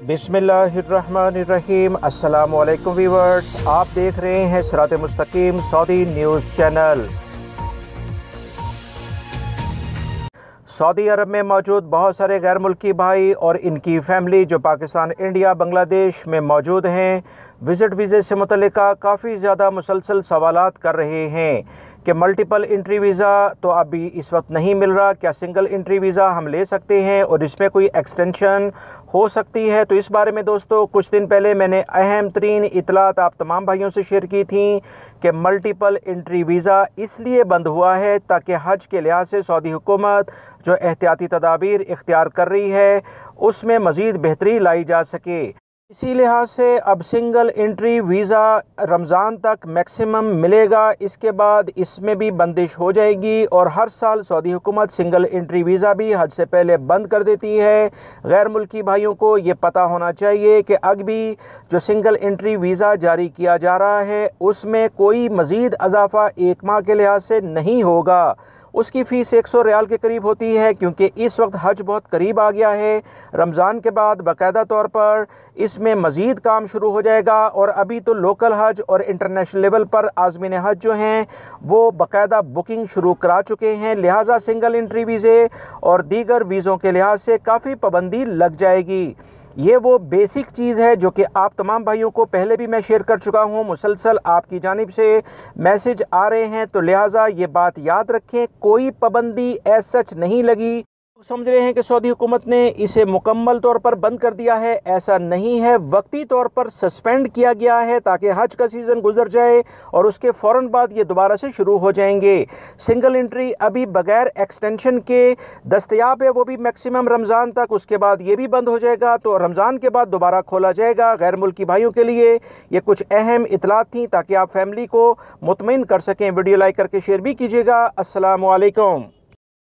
बिस्मिल्लाहिर्रहमानिर्रहीम। अस्सलामु अलैकुम व्यूअर्स, आप देख रहे हैं सिरात मुस्तकीम सऊदी न्यूज़ चैनल। सऊदी अरब में मौजूद बहुत सारे गैर मुल्की भाई और इनकी फैमिली जो पाकिस्तान, इंडिया, बांग्लादेश में मौजूद हैं, विज़िट वीज़े से मुतल्लिका काफ़ी ज़्यादा मुसलसल सवालात कर रहे हैं कि मल्टीपल एंट्री वीज़ा तो अभी इस वक्त नहीं मिल रहा, क्या सिंगल एंट्री वीज़ा हम ले सकते हैं और इसमें कोई एक्सटेंशन हो सकती है। तो इस बारे में दोस्तों कुछ दिन पहले मैंने अहम तरीन इतलात आप तमाम भाइयों से शेयर की थी कि मल्टीपल एंट्री वीज़ा इसलिए बंद हुआ है ताकि हज के लिहाज से सऊदी हुकूमत जो एहतियाती तदाबीर इख्तियार कर रही है उसमें मज़ीद बेहतरी लाई जा सके। इसी लिहाज से अब सिंगल एंट्री वीज़ा रमज़ान तक मैक्सिमम मिलेगा, इसके बाद इसमें भी बंदिश हो जाएगी और हर साल सऊदी हुकूमत सिंगल एंट्री वीज़ा भी हज से पहले बंद कर देती है। गैर मुल्की भाइयों को ये पता होना चाहिए कि अभी जो सिंगल एंट्री वीज़ा जारी किया जा रहा है उसमें कोई मज़ीद इजाफ़ा एक माह के लिहाज से नहीं होगा। उसकी फ़ीस 100 रियाल के करीब होती है क्योंकि इस वक्त हज बहुत करीब आ गया है। रमज़ान के बाद बाकायदा तौर पर इसमें मज़ीद काम शुरू हो जाएगा और अभी तो लोकल हज और इंटरनेशनल लेवल पर आज़मीन हज जो हैं वो बाकायदा बुकिंग शुरू करा चुके हैं। लिहाजा सिंगल एंट्री वीज़े और दीगर वीज़ों के लिहाज से काफ़ी पाबंदी लग जाएगी। ये वो बेसिक चीज़ है जो कि आप तमाम भाइयों को पहले भी मैं शेयर कर चुका हूँ, मुसलसल आपकी जानिब से मैसेज आ रहे हैं, तो लिहाजा ये बात याद रखें, कोई पाबंदी एज सच नहीं लगी। समझ रहे हैं कि सऊदी हुकूमत ने इसे मुकम्मल तौर पर बंद कर दिया है, ऐसा नहीं है, वक्ती तौर पर सस्पेंड किया गया है ताकि हज का सीज़न गुजर जाए और उसके फ़ौरन बाद ये दोबारा से शुरू हो जाएंगे। सिंगल एंट्री अभी बगैर एक्सटेंशन के दस्तयाब है, वो भी मैक्सिमम रमज़ान तक, उसके बाद ये भी बंद हो जाएगा, तो रमज़ान के बाद दोबारा खोला जाएगा। गैर मुल्की भाइयों के लिए ये कुछ अहम इतलात थी ताकि आप फैमिली को मुतमईन कर सकें। वीडियो लाइक करके शेयर भी कीजिएगा। अस्सलामु अलैकुम।